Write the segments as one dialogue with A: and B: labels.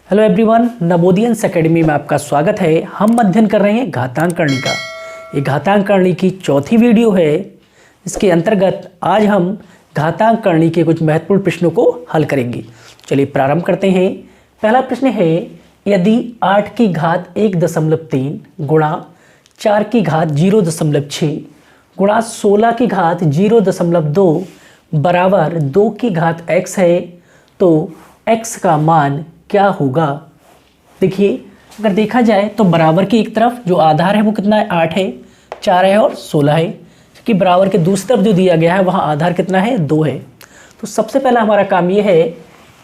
A: Hello everyone, नवोदियंस academy में आपका स्वागत है। हम अध्ययन कर रहे हैं घातांक करणी का। ये घातांक करणी की चौथी वीडियो है। इसके अंतर्गत आज हम घातांक करणी के कुछ महत्वपूर्ण प्रश्नों को हल करेंगे। चलिए प्रारंभ करते हैं। पहला प्रश्न है, यदि 8 की घात 1.3 गुणा 4 की घात 0.6 गुणा 16 की घात 0.2 बराबर 2 की घात x है तो x का मान क्या होगा। देखिए, अगर देखा जाए तो बराबर की एक तरफ जो आधार है वो कितना है, 8 है, 4 है और 16 है, क्योंकि बराबर के दूसरी तरफ जो दिया गया है वहाँ आधार कितना है, 2 है। तो सबसे पहला हमारा काम ये है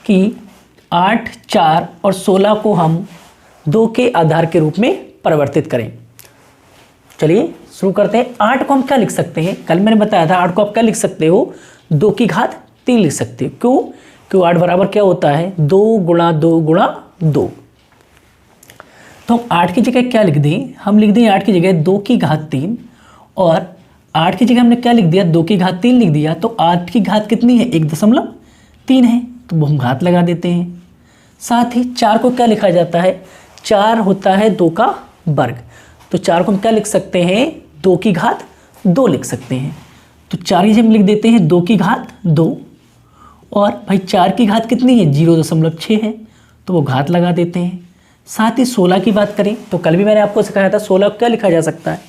A: कि 8, 4 और 16 को हम 2 के आधार के रूप में परिवर्तित करें। चलिए शुरू करते हैं। 8 को हम क्या लिख सकते हैं, कल मैंने बताया था 8 को आप क्या लिख सकते हो, 2 की घात 3 लिख सकते हो। क्यों? क्यों 8 बराबर क्या होता है, 2 गुणा 2 गुणा 2। तो हम 8 की जगह क्या लिख दें, हम लिख दें 8 की जगह 2 की घात 3 और 8 की जगह हमने क्या लिख दिया, 2 की घात 3 लिख दिया। तो 8 की घात कितनी है, 1.3 है, तो वो हम घात लगा देते हैं। साथ ही 4 को क्या लिखा जाता है, 4 होता है 2 का वर्ग। तो 4 को हम क्या लिख सकते हैं, 2 की घात 2 लिख सकते हैं। तो 4 ही हम लिख देते हैं 2 की घात 2 और भाई 4 की घात कितनी है, 0.6 है, तो वो घात लगा देते हैं। साथ ही 16 की बात करें तो कल भी मैंने आपको सिखाया था 16 को क्या लिखा जा सकता है,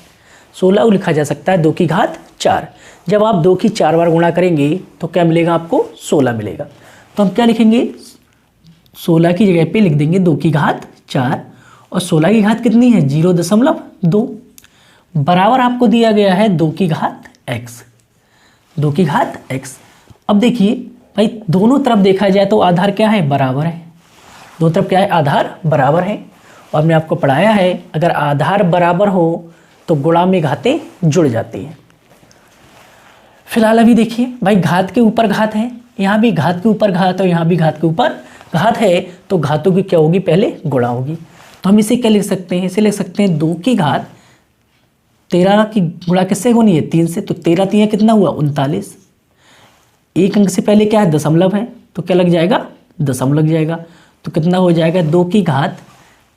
A: 16 को लिखा जा सकता है 2 की घात 4। जब आप 2 की 4 बार गुणा करेंगे तो क्या मिलेगा आपको, 16 मिलेगा। तो हम क्या लिखेंगे, 16 की जगह पे लिख देंगे 2 की घात 4 और 16 की घात कितनी है, 0.2 बराबर आपको दिया गया है 2 की घात x, 2 की घात x। अब देखिए भाई, दोनों तरफ देखा जाए तो आधार क्या है, बराबर है। दोनों तरफ क्या है, आधार बराबर है। और हमने आपको पढ़ाया है अगर आधार बराबर हो तो गुणा में घातें जुड़ जाती हैं। फिलहाल अभी देखिए भाई, घात के ऊपर घात है, यहाँ भी घात के ऊपर घात और यहाँ भी घात के ऊपर घात है, तो घातों की क्या होगी, पहले गुणा होगी। तो हम इसे क्या लिख सकते हैं, इसे लिख सकते हैं 2 की घात 13 की गुणा किससे होनी है, 3 से। तो 13 3 कितना हुआ, 39। एक अंक से पहले क्या है, दशमलव है, तो क्या लग जाएगा, दशमलव लग जाएगा। तो कितना हो जाएगा, 2 की घात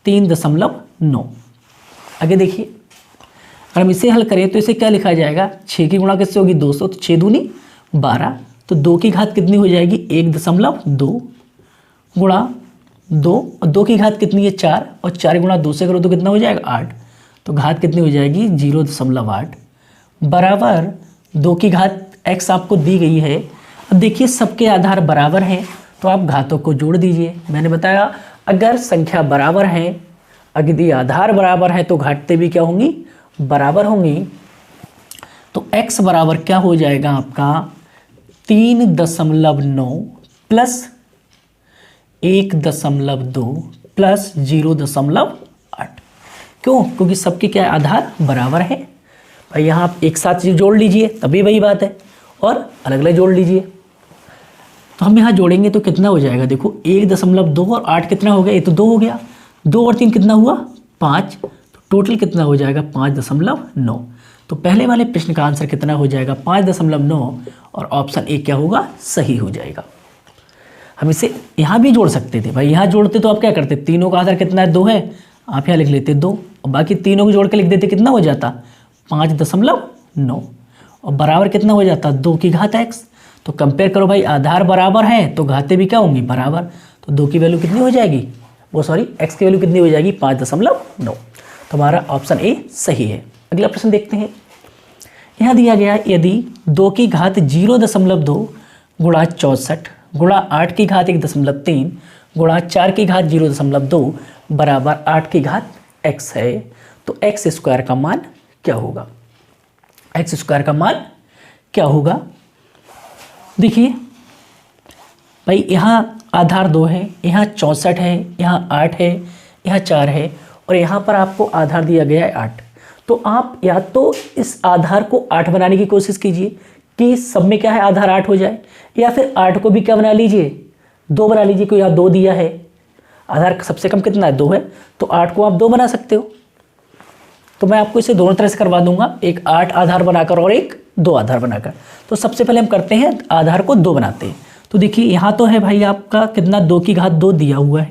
A: 3.9। आगे देखिए, अगर हम इसे हल करें तो इसे क्या लिखा जाएगा, 6 की गुणा किससे होगी, 200, तो 6 दूनी 12। तो 2 की घात कितनी हो जाएगी, 1.2 गुणा 2 और 2 की घात कितनी है, 4 और 4 गुणा 2 से करो तो कितना हो जाएगा, 8। तो घात कितनी हो जाएगी, 0.8 बराबर 2 की घात x आपको दी गई है। अब देखिए सबके आधार बराबर हैं तो आप घातों को जोड़ दीजिए। मैंने बताया अगर संख्या बराबर है, अगर यदि आधार बराबर है तो घातें भी क्या होंगी, बराबर होंगी। तो x बराबर क्या हो जाएगा आपका, 3.9 प्लस 1.2 प्लस 0.8। क्यों? क्योंकि सबके क्या है, आधार बराबर है। भाई यहाँ आप एक साथ जोड़ लीजिए तभी वही बात है, और अलग अलग जोड़ लीजिए। तो हम यहाँ जोड़ेंगे तो कितना हो जाएगा, देखो 1.2 और 8 कितना हो गया, ये तो 2 हो गया, 2 और 3 कितना हुआ, 5। तो टोटल कितना हो जाएगा, 5.9। तो पहले वाले प्रश्न का आंसर कितना हो जाएगा, 5.9 और ऑप्शन ए क्या होगा, सही हो जाएगा। हम इसे यहाँ भी जोड़ सकते थे भाई, यहाँ जोड़ते तो आप क्या करते, तीनों का आंसर कितना है, 2 है, आप यहाँ लिख लेते 2 और बाकी तीनों को जोड़ के लिख देते, कितना हो जाता, 5.9 और बराबर कितना हो जाता, 2 की घात x। तो कंपेयर करो भाई, आधार बराबर है तो घातें भी क्या होंगी, बराबर। तो 2 की वैल्यू कितनी हो जाएगी, वो सॉरी x की वैल्यू कितनी हो जाएगी, 5.9। तो हमारा ऑप्शन ए सही है। अगला प्रश्न देखते हैं। यहाँ दिया गया, यदि 2 की घात 0.2 गुणा 64 गुणा 8 की घात 1.3 गुणा 4 की घात 0.2 बराबर 8 की घात x है, तो x स्क्वायर का मान क्या होगा, x स्क्वायर का मान क्या होगा। देखिए भाई, यहाँ आधार 2 है, यहाँ 64 है, यहाँ 8 है, यहाँ 4 है और यहाँ पर आपको आधार दिया गया है 8। तो आप या तो इस आधार को 8 बनाने की कोशिश कीजिए कि सब में क्या है, आधार 8 हो जाए, या फिर 8 को भी क्या बना लीजिए, 2 बना लीजिए। कोई यहाँ 2 दिया है, आधार सबसे कम कितना है, 2 है, तो 8 को आप 2 बना सकते हो। तो मैं आपको इसे दोनों तरह से करवा दूंगा, एक 8 आधार बनाकर और एक 2 आधार बनाकर। तो सबसे पहले हम करते हैं, आधार को 2 बनाते हैं। तो देखिए यहाँ तो है भाई आपका कितना, 2 की घात 2 दिया हुआ है,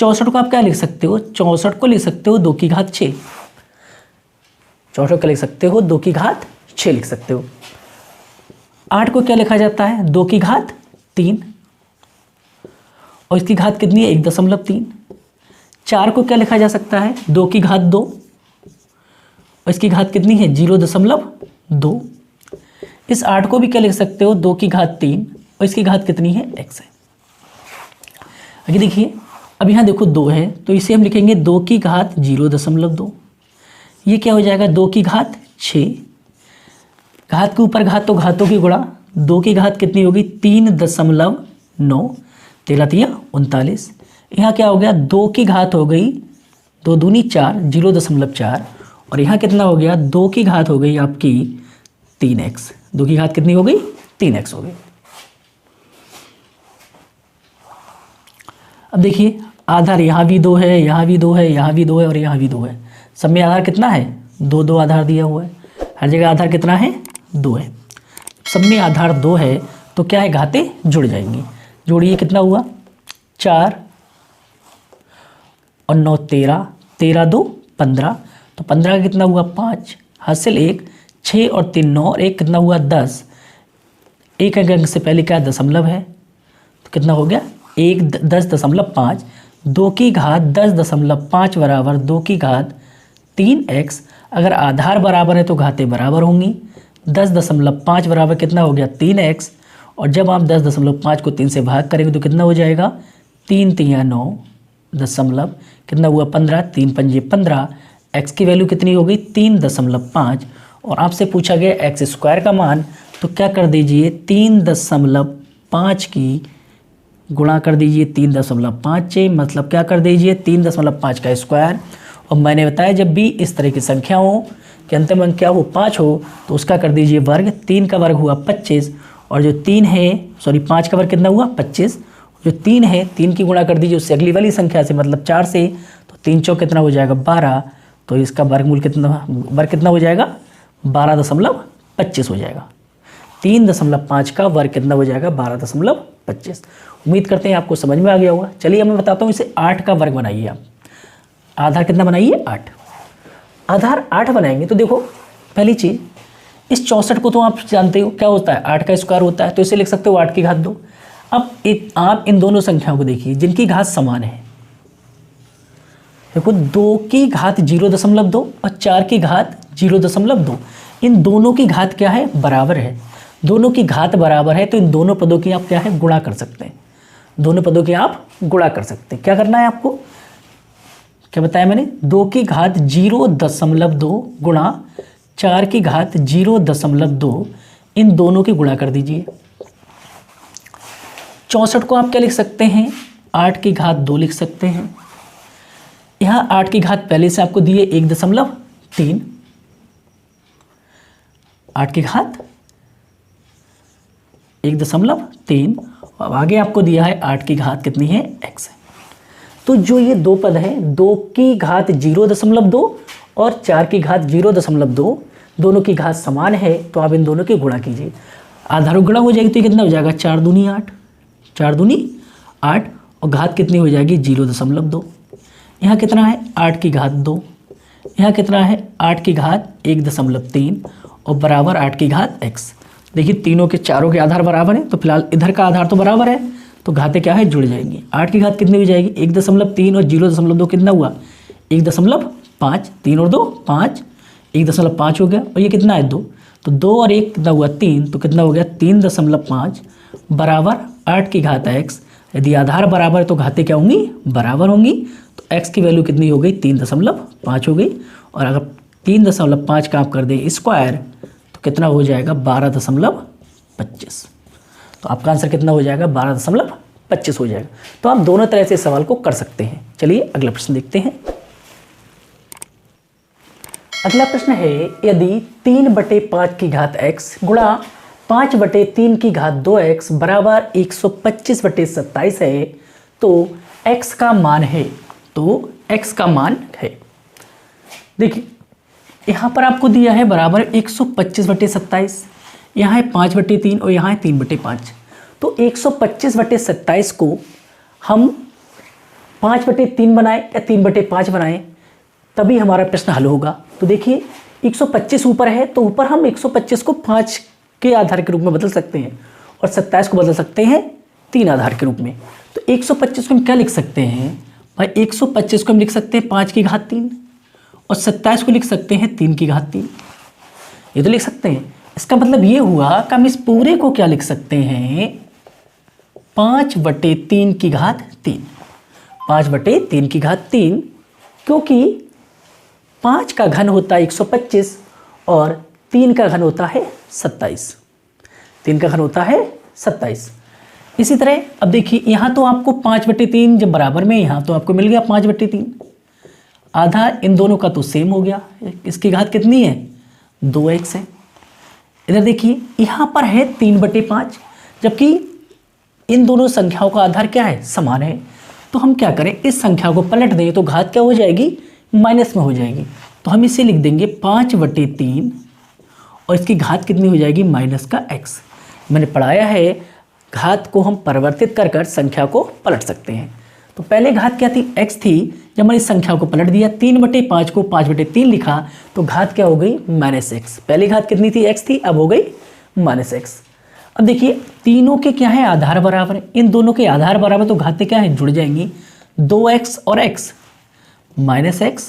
A: 64 को आप क्या लिख सकते हो, 64 को लिख सकते हो 2 की घात 6। 64 को लिख सकते हो 2 की घात 6 लिख सकते हो। 8 को क्या लिखा जाता है, 2 की घात 3 और इसकी घात कितनी है, 1.3। 4 को क्या लिखा जा सकता है, 2 की घात 2 और इसकी घात कितनी है, 0.2। इस 8 को भी क्या लिख सकते हो, 2 की घात 3 और इसकी घात कितनी है, x है। आगे देखिए, अब यहाँ देखो 2 है तो इसे हम लिखेंगे 2 की घात 0.2। ये क्या हो जाएगा, 2 की घात 6, घात के ऊपर घात तो घातों की गुणा, 2 की घात कितनी होगी, 3.9, 13 तिया 39। यहाँ क्या हो गया, 2 की घात हो गई 2 दूनी 4, 0.4 और यहाँ कितना हो गया, 2 की घात हो गई आपकी 3x। 2 की घात कितनी हो गई, 3x हो गई। अब देखिए आधार यहाँ भी 2 है, यहाँ भी 2 है, यहाँ भी 2 है और यहाँ भी 2 है। सब में आधार कितना है, 2 2 आधार दिया हुआ है। हर जगह आधार कितना है, 2 है। सब में आधार 2 है तो क्या है, घातें जुड़ जाएंगी। जोड़िए कितना हुआ, 4 और 9 13, 13 2 15, तो 15 का कितना हुआ 5, हासिल 1, 6 और 3 9 और 1 कितना हुआ 10। एक अंक से पहले क्या दशमलव है तो कितना हो गया 10.5। 2 की घात 10.5 बराबर 2 की घात 3x। अगर आधार बराबर है तो घातें बराबर होंगी। 10.5 बराबर कितना हो गया 3x और जब आप 10.5 को 3 से भाग करेंगे तो कितना हो जाएगा 3 तिया 9 दशमलव कितना हुआ 15, 3 पंजे 15। x की वैल्यू कितनी हो गई 3.5 और आपसे पूछा गया एक्स स्क्वायर का मान, तो क्या कर दीजिए 3.5 की गुणा कर दीजिए 3.5 से, मतलब क्या कर दीजिए 3.5 का स्क्वायर। और मैंने बताया जब भी इस तरह की संख्या हो कि अंतिम अंक क्या हो 5 हो तो उसका कर दीजिए वर्ग। 3 का वर्ग हुआ 25 और जो 3 है 5 का वर्ग कितना हुआ 25, जो 3 है 3 की गुणा कर दीजिए उससे अगली वाली संख्या से, मतलब 4 से, तो 3 चौक कितना हो जाएगा 12, तो इसका वर्गमूल कितना हो जाएगा 12.25 हो जाएगा। 3.5 का वर्ग कितना हो जाएगा 12.25। उम्मीद करते हैं आपको समझ में आ गया होगा। चलिए मैं बताता हूँ इसे 8 का वर्ग बनाइए आप। आधार कितना बनाइए 8। आधार 8 बनाएंगे तो देखो पहली चीज़, इस 64 को तो आप जानते हो क्या होता है 8 का स्क्वायर होता है, तो इसे लिख सकते हो 8 की घात 2। अब आप इन दोनों संख्याओं को देखिए जिनकी घात समान है। देखो 2 की घात 0.2 और 4 की घात 0.2, इन दोनों की घात क्या है बराबर है। दोनों की घात बराबर है तो इन दोनों पदों की आप क्या है गुणा कर सकते हैं। दोनों पदों की आप गुणा कर सकते हैं। क्या करना है आपको, क्या बताया मैंने, 2 की घात 0.2 गुणा 4 की घात 0.2, इन दोनों की गुणा कर दीजिए। 64 को आप क्या लिख सकते हैं 8 की घात 2 लिख सकते हैं। यहाँ 8 की घात पहले से आपको दिए 1.3, 8 की घात 1.3 और आगे आपको दिया है 8 की घात कितनी है x है। तो जो ये दो पद हैं 2 की घात 0.2 और 4 की घात 0.2, दोनों की घात समान है तो आप इन दोनों की गुणा कीजिए। आधार गुणा हो जाएगी तो ये कितना हो जाएगा 4 दूनी 8, 4 दूनी 8 और घात कितनी हो जाएगी 0.2। यहाँ कितना है 8 की घात 2, यहाँ कितना है 8 की घात 1.3 और बराबर 8 की घात x। देखिए तीनों के चारों के आधार बराबर है तो फिलहाल इधर का आधार तो बराबर है तो घातें क्या है जुड़ जाएंगी। 8 की घात कितनी हो जाएगी 1.3 और 0.2 कितना हुआ 1.5, 3 और 2 5, 1.5 हो गया और ये कितना है 2, तो 2 और 1 कितना हुआ 3, तो कितना हो गया 3.5 बराबर 8 की घात x। यदि आधार बराबर है तो घातें क्या होंगी बराबर होंगी, तो x की वैल्यू कितनी हो गई 3.5 हो गई। और अगर 3.5 का आप कर दें स्क्वायर तो कितना हो जाएगा 12.25। तो आपका आंसर कितना हो जाएगा 12.25 हो जाएगा। तो आप दोनों तरह से सवाल को कर सकते हैं। चलिए अगला प्रश्न देखते हैं। अगला प्रश्न है यदि 3/5 की घात x गुणा 5/3 की घात 2x बराबर 125/27 है तो x का मान है। तो x का मान है, देखिए यहाँ पर आपको दिया है बराबर 125/27, यहाँ है 5/3 और यहाँ है 3/5। तो 125/27 को हम 5/3 बनाए या 3/5 बनाए तभी हमारा प्रश्न हल होगा। तो देखिए 125 ऊपर है तो ऊपर हम 125 को 5 के आधार के रूप में बदल सकते हैं और 27 को बदल सकते हैं 3 आधार के रूप में। तो 125 को हम क्या लिख सकते हैं भाई, 125 को हम लिख सकते हैं 5 की घात 3 और 27 को लिख सकते हैं 3 की घात 3। ये तो लिख सकते हैं। इसका मतलब ये हुआ कि हम इस पूरे को क्या लिख सकते हैं 5/3 की घात 3, 5/3 की घात 3, क्योंकि 5 का घन होता है 125 और 3 का घन होता है 27, 3 का घन होता है 27। इसी तरह अब देखिए यहाँ तो आपको 5/3 जब बराबर में, यहाँ तो आपको मिल गया 5/3, आधार इन दोनों का तो सेम हो गया। इसकी घात कितनी है 2x है। इधर देखिए यहाँ पर है 3/5, जबकि इन दोनों संख्याओं का आधार क्या है समान है। तो हम क्या करें, इस संख्या को पलट दें तो घात क्या हो जाएगी माइनस में हो जाएगी। तो हम इसे लिख देंगे 5/3 और इसकी घात कितनी हो जाएगी माइनस का x। मैंने पढ़ाया है घात को हम परिवर्तित कर कर संख्या को पलट सकते हैं। तो पहले घात क्या थी x थी, जब मैंने इस संख्या को पलट दिया 3/5 को 5/3 लिखा तो घात क्या हो गई -x। पहली घात कितनी थी x थी, अब हो गई -x। अब देखिए तीनों के क्या है आधार बराबर है, इन दोनों के आधार बराबर तो घातें क्या है जुड़ जाएंगी। 2x और x -x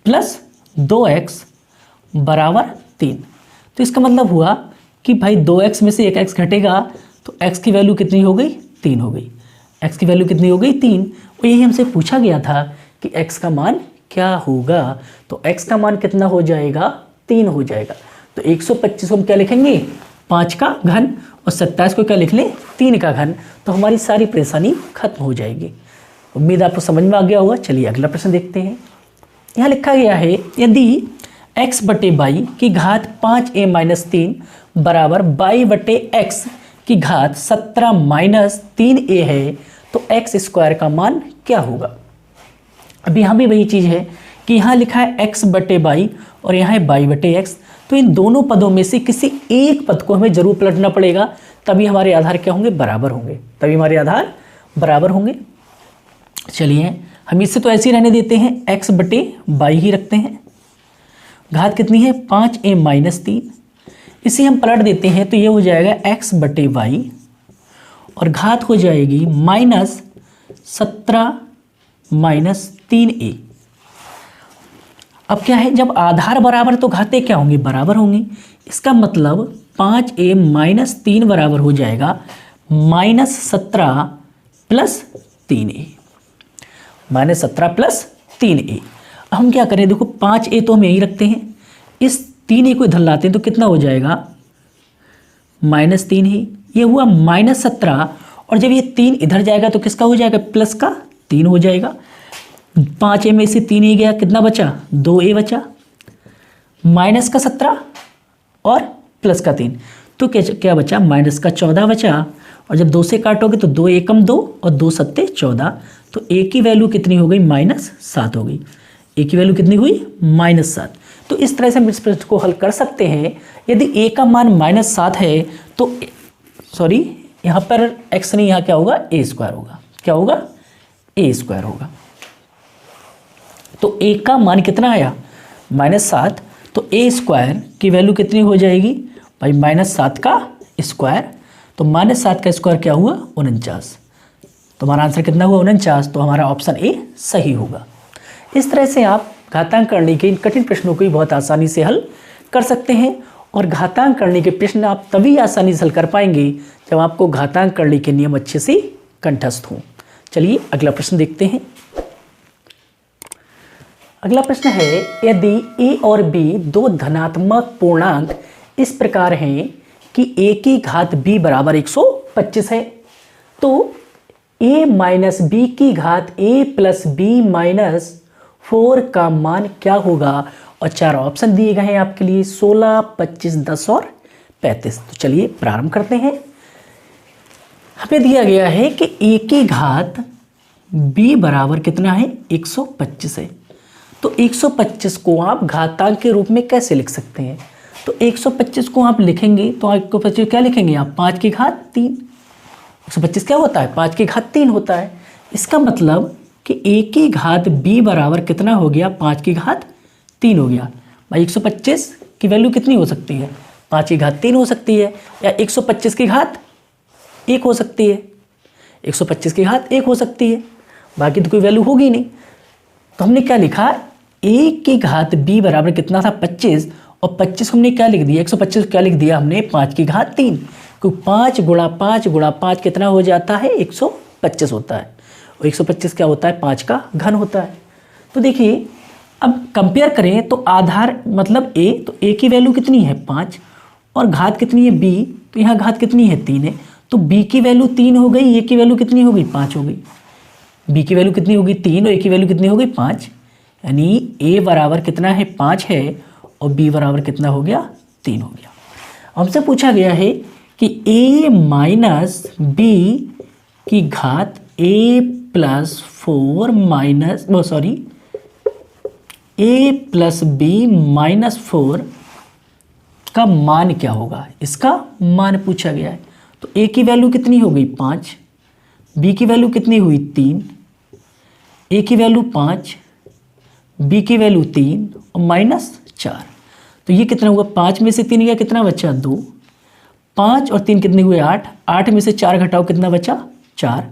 A: प्लस 2x बराबर 3। तो इसका मतलब हुआ कि भाई 2x में से एक x घटेगा तो x की वैल्यू कितनी हो गई 3 हो गई। x की वैल्यू कितनी हो गई 3। और यही हमसे पूछा गया था कि x का मान क्या होगा, तो x का मान कितना हो जाएगा 3 हो जाएगा। तो 125 को हम क्या लिखेंगे 5 का घन और 27 को क्या लिख लें 3 का घन, तो हमारी सारी परेशानी खत्म हो जाएगी। उम्मीद आपको समझ में आ गया होगा। चलिए अगला प्रश्न देखते हैं। यहाँ लिखा गया है यदि x/y की घात 5a-3 बराबर y/x की घात 17-3a है तो x² का मान क्या होगा। अब यहाँ भी वही चीज़ है कि यहाँ लिखा है x/y और यहाँ है y/x, तो इन दोनों पदों में से किसी एक पद को हमें जरूर पलटना पड़ेगा, तभी हमारे आधार क्या होंगे बराबर होंगे, तभी हमारे आधार बराबर होंगे। चलिए हम इससे तो ऐसे ही रहने देते हैं, x/y ही रखते हैं। घात कितनी है 5a-3, इसे हम पलट देते हैं तो ये हो जाएगा x/y और घात हो जाएगी -17-3a। अब क्या है जब आधार बराबर तो घातें क्या होंगी बराबर होंगी। इसका मतलब 5a-3 बराबर हो जाएगा -17 + 3a, -17 + 3a। हम क्या करें देखो 5a तो हम यही रखते हैं, इस 3a को इधर लाते हैं तो कितना हो जाएगा -3 ही, ये हुआ -17 और जब ये 3 इधर जाएगा तो किसका हो जाएगा प्लस का 3 हो जाएगा। 5a में से 3a गया कितना बचा 2a बचा, माइनस का 17 और प्लस का 3 तो क्या बचा -14 बचा। और जब 2 से काटोगे तो 2 एकम 2 और 2 सत्ते 14, तो a की वैल्यू कितनी हो गई -7 हो गई। a की वैल्यू कितनी हुई -7। तो इस तरह से हम इस प्रश्न को हल कर सकते हैं। यदि a का मान -7 है तो सॉरी यहाँ पर x नहीं, यहाँ क्या होगा a² होगा, क्या होगा a² होगा। तो a का मान कितना आया -7, तो a² की वैल्यू कितनी हो जाएगी भाई -7 का स्क्वायर, तो -7 का स्क्वायर क्या हुआ 49। तो हमारा आंसर कितना हुआ 49, तो हमारा ऑप्शन ए सही होगा। इस तरह से आप घातांक करने के इन कठिन प्रश्नों को भी बहुत आसानी से हल कर सकते हैं। और घातांक करने के प्रश्न आप तभी आसानी से हल कर पाएंगे जब आपको घातांक करने के नियम अच्छे से कंठस्थ हों। चलिए अगला प्रश्न देखते हैं। अगला प्रश्न है यदि a और b दो धनात्मक पूर्णांक इस प्रकार हैं कि a की घात b बराबर 125 है, तो a माइनस बी की घात a प्लस b माइनस 4 का मान क्या होगा। और 4 ऑप्शन दिए गए हैं आपके लिए 16, 25, 10 और 35। तो चलिए प्रारंभ करते हैं। हमें दिया गया है कि a की घात b बराबर कितना है 125 है, तो 125 को आप घातांक के रूप में कैसे लिख सकते हैं। तो 125 को आप लिखेंगे तो 125 क्या लिखेंगे आप 5 की घात 3। 125 क्या होता है 5 की घात 3 होता है। इसका मतलब कि a की घात b बराबर कितना हो गया, 5 की घात 3 हो गया। भाई 125 की वैल्यू कितनी हो सकती है, 5 की घात 3 हो सकती है, या 125 की घात 1 हो सकती है, 125 की घात 1 हो सकती है, बाकी तो कोई वैल्यू होगी नहीं। तो हमने क्या लिखा, a की घात b बराबर कितना था 25, और 25 हमने क्या लिख दिया, 125 क्या लिख दिया हमने, 5 की घात 3, क्योंकि 5 गुणा 5 गुणा 5 कितना हो जाता है, 125 होता है, और 125 क्या होता है, 5 का घन होता है। तो देखिए अब कंपेयर करें तो आधार मतलब a, तो a की वैल्यू कितनी है 5, और घात कितनी है b, तो यहाँ घात कितनी है 3 है, तो b की वैल्यू 3 हो गई, a की वैल्यू कितनी हो गई 5 हो गई। b की वैल्यू कितनी होगी 3 और a की वैल्यू कितनी हो गई 5, यानी a बराबर कितना है 5 है और b बराबर कितना हो गया 3 हो गया। हमसे पूछा गया है कि a माइनस b की घात a plus 4 minus a plus b minus 4 का मान क्या होगा, इसका मान पूछा गया है। तो a की वैल्यू कितनी हो गई 5, b की वैल्यू कितनी हुई 3, a की वैल्यू 5, b की वैल्यू 3 और माइनस 4। तो ये कितना हुआ, 5 में से 3 गया कितना बचा 2, 5 और 3 कितने हुए 8, 8 में से 4 घटाओ कितना बचा 4।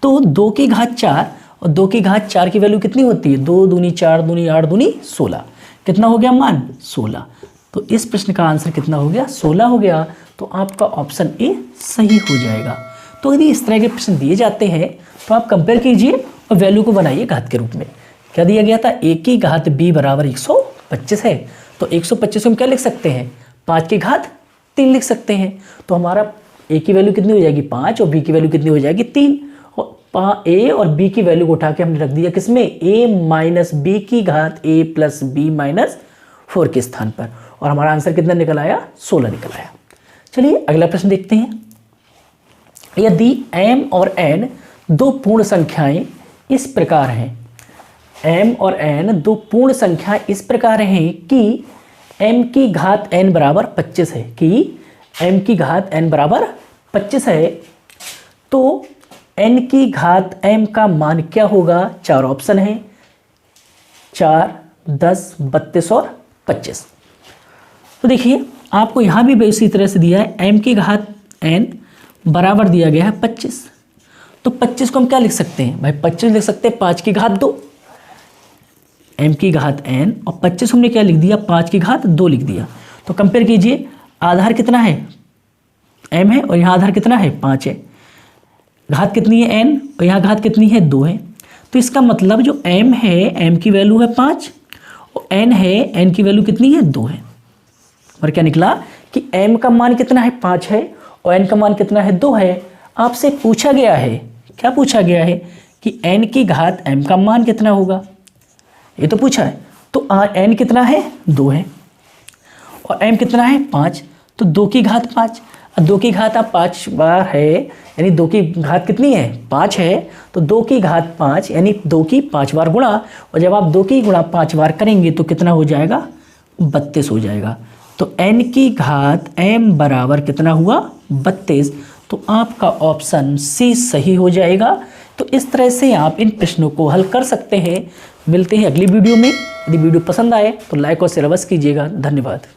A: तो 2 की घात 4 और 2 की घात 4 की वैल्यू कितनी होती है, 2 दूनी 4 दूनी 8 दूनी 16, कितना हो गया मान 16। तो इस प्रश्न का आंसर कितना हो गया 16 हो गया। तो आपका ऑप्शन ए सही हो जाएगा। तो यदि इस तरह के प्रश्न दिए जाते हैं तो आप कंपेयर कीजिए और वैल्यू को बनाइए घात के रूप में। क्या दिया गया था, a की घात b बराबर 125 है, तो 125 हम क्या लिख सकते हैं 5 की घात 3 लिख सकते हैं। तो हमारा a की वैल्यू कितनी हो जाएगी 5 और b की वैल्यू कितनी हो जाएगी 3, और a और b की वैल्यू को उठा के हमने रख दिया किसमें, a माइनस b की घात a प्लस b माइनस 4 के स्थान पर, और हमारा आंसर कितना निकल आया 16 निकल आया। चलिए अगला प्रश्न देखते हैं। यदि m और n दो पूर्ण संख्याएं इस प्रकार हैं, m और n दो पूर्ण संख्या इस प्रकार हैं कि m की घात n बराबर 25 है, कि m की घात n बराबर 25 है, तो n की घात m का मान क्या होगा। 4 ऑप्शन है, 4, 10, 32 और 25। तो देखिए आपको यहाँ भी इसी तरह से दिया है, m की घात n बराबर दिया गया है 25, तो 25 को हम क्या लिख सकते हैं भाई, 25 लिख सकते हैं 5 की घात 2, m की घात n, और 25 हमने क्या लिख दिया 5 की घात 2 लिख दिया। तो कंपेयर कीजिए, आधार कितना है m है और यहाँ आधार कितना है 5 है, घात कितनी है n और यहाँ घात कितनी है 2 है। तो इसका मतलब जो m है m की वैल्यू है 5 और n है n की वैल्यू कितनी है 2 है। और क्या निकला कि m का मान कितना है 5 है और n का मान कितना है 2 है। आपसे पूछा गया है, क्या पूछा गया है कि n की घात m का मान कितना होगा, ये तो पूछा है। तो n कितना है 2 है और m कितना है 5, तो 2 की घात 5, 2 की घात आप 5 बार है, यानी 2 की घात कितनी है 5 है, तो 2 की घात 5 यानी 2 की 5 बार गुणा, और जब आप 2 की गुणा 5 बार करेंगे तो कितना हो जाएगा 32 हो जाएगा। तो n की घात m बराबर कितना हुआ 32। तो आपका ऑप्शन सी सही हो जाएगा। तो इस तरह से आप इन प्रश्नों को हल कर सकते हैं। मिलते हैं अगली वीडियो में। यदि वीडियो पसंद आए तो लाइक और शेयर अवश्य कीजिएगा। धन्यवाद।